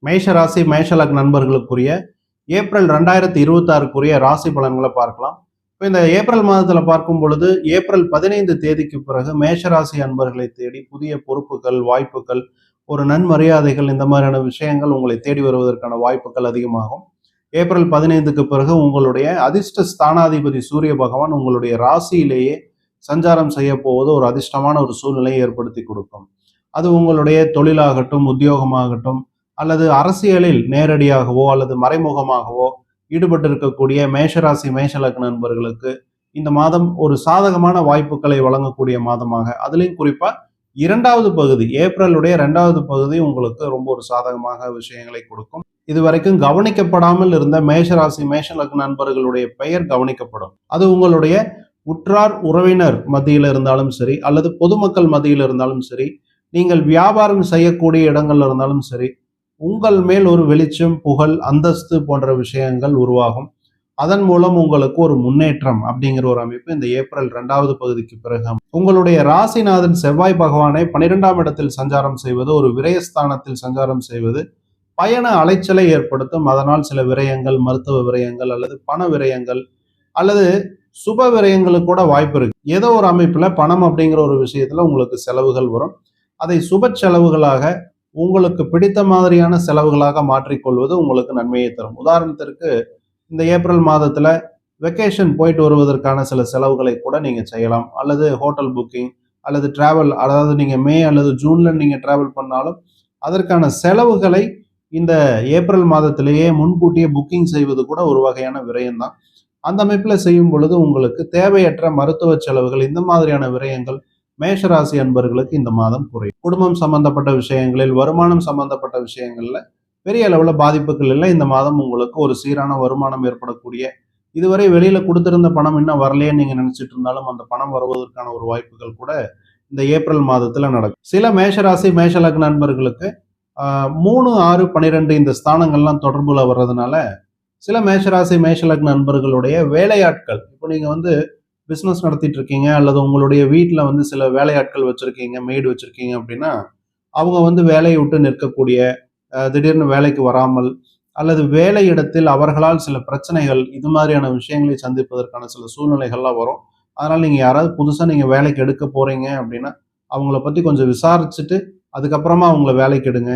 மேஷ ராசி மேஷ லக்ன நண்பர்களுக்குரிய ஏப்ரல் 2026க்குரிய ராசி பலன்களை பார்க்கலாம். இப்போ இந்த ஏப்ரல் மாதத்துல பார்க்கும் பொழுது ஏப்ரல் 15 தேதிக்கு பிறகு மேஷ ராசி அன்பர்களை தேடி புதிய பொறுப்புகள், வாய்ப்புகள், ஒரு நன்மரியாதைகள் இந்த மாதிரியான விஷயங்கள் உங்களை தேடி வருவதற்கான வாய்ப்புகள் அதிகமாகும். ஏப்ரல் 15க்கு பிறகு உங்களுடைய அதிர்ஷ்ட ஸ்தானாதிபதி சூரிய பகவான் உங்களுடைய ராசியிலேயே சஞ்சாரம் செய்ய போவது ஒரு அதிர்ஷ்டமான ஒரு சூழ்நிலையை ஏற்படுத்தி கொடுக்கும். அது உங்களுடைய தொழிலாகட்டும், உத்தியோகமாகட்டும், அல்லது அரசியலில் நேரடியாகவோ அல்லது மறைமுகமாகவோ ஈடுபட்டு இருக்கக்கூடிய மேஷராசி மேஷ லக்ன நண்பர்களுக்கு இந்த மாதம் ஒரு சாதகமான வாய்ப்புகளை வழங்கக்கூடிய மாதமாக, அதுலேயும் குறிப்பா இரண்டாவது பகுதி ஏப்ரலுடைய இரண்டாவது பகுதி உங்களுக்கு ரொம்ப ஒரு சாதகமாக விஷயங்களை கொடுக்கும். இதுவரைக்கும் கவனிக்கப்படாமல் இருந்த மேஷராசி மேஷ லக்ன நண்பர்களுடைய பெயர் கவனிக்கப்படும். அது உங்களுடைய உற்றார் உறவினர் மத்தியில் இருந்தாலும் சரி, அல்லது பொதுமக்கள் மத்தியில் இருந்தாலும் சரி, நீங்கள் வியாபாரம் செய்யக்கூடிய இடங்கள்ல இருந்தாலும் சரி, உங்கள் மேல் ஒரு வெளிச்சம், புகழ், அந்தஸ்து போன்ற விஷயங்கள் உருவாகும். அதன் மூலம் உங்களுக்கு ஒரு முன்னேற்றம் அப்படிங்கிற ஒரு அமைப்பு இந்த ஏப்ரல் 2வது பகுதிக்கு பிறகு உங்களுடைய ராசிநாதன் செவ்வாய் பகவானை 12ஆம் இடத்தில் சஞ்சாரம் செய்வது, ஒரு விரயஸ்தானத்தில் சஞ்சாரம் செய்வது பயண அலைச்சலை ஏற்படுத்தும். அதனால் சில விரயங்கள், மருத்துவ விரயங்கள் அல்லது பண விரயங்கள் அல்லது சுப விரயங்களுக்கு கூட வாய்ப்பு இருக்கு. ஏதோ ஒரு அமைப்புல பணம் அப்படிங்கிற ஒரு விஷயத்துல உங்களுக்கு செலவுகள் வரும். அதை சுப செலவுகளாக உங்களுக்கு பிடித்த மாதிரியான செலவுகளாக மாற்றிக்கொள்வது உங்களுக்கு நன்மையை தரும். உதாரணத்திற்கு இந்த ஏப்ரல் மாதத்துல வெக்கேஷன் போயிட்டு வருவதற்கான சில செலவுகளை கூட நீங்க செய்யலாம். அல்லது ஹோட்டல் புக்கிங் அல்லது டிராவல், அதாவது நீங்க மே அல்லது ஜூன்ல நீங்க டிராவல் பண்ணாலும் அதற்கான செலவுகளை இந்த ஏப்ரல் மாதத்திலேயே முன்கூட்டியே புக்கிங் செய்வது கூட ஒரு வகையான விரயம் தான். அந்த அமைப்புல செய்யும் பொழுது உங்களுக்கு தேவையற்ற மருத்துவ செலவுகள், இந்த மாதிரியான விரயங்கள் மேஷராசி அன்பர்களுக்கு இந்த மாதம் குறையும். குடும்பம் சம்பந்தப்பட்ட விஷயங்களில், வருமானம் சம்பந்தப்பட்ட விஷயங்கள்ல பெரிய அளவுல பாதிப்புகள் இல்லை. இந்த மாதம் உங்களுக்கு ஒரு சீரான வருமானம் ஏற்படக்கூடிய, இதுவரை வெளியில கொடுத்திருந்த பணம் இன்னும் வரலையேன்னு நீங்க நினைச்சிட்டு இருந்தாலும் அந்த பணம் வருவதற்கான ஒரு வாய்ப்புகள் கூட இந்த ஏப்ரல் மாதத்துல நடக்கும். சில மேஷராசி மேஷ லக்ன நண்பர்களுக்கு 3, 6, 12 இந்த ஸ்தானங்கள்லாம் தொடர்புல வர்றதுனால சில மேஷராசி மேஷ லக்ன நண்பர்களுடைய வேலையாட்கள், இப்போ நீங்க பிசினஸ் நடத்திட்டு இருக்கீங்க அல்லது உங்களுடைய வீட்டுல சில வேலையாட்கள் வச்சிருக்கீங்க, மெய்டு வச்சிருக்கீங்க அப்படின்னா அவங்க வேலையை விட்டு நிற்கக்கூடிய, திடீர்னு வேலைக்கு வராமல் அல்லது வேலை இடத்தில் அவர்களால் சில பிரச்சனைகள், இது மாதிரியான விஷயங்களை சந்திப்பதற்கான சில சூழ்நிலைகள்லாம் வரும். அதனால நீங்க யாராவது புதுசா நீங்க வேலைக்கு எடுக்க போறீங்க அப்படின்னா அவங்கள பத்தி கொஞ்சம் விசாரிச்சுட்டு அதுக்கப்புறமா அவங்கள வேலைக்கு எடுங்க.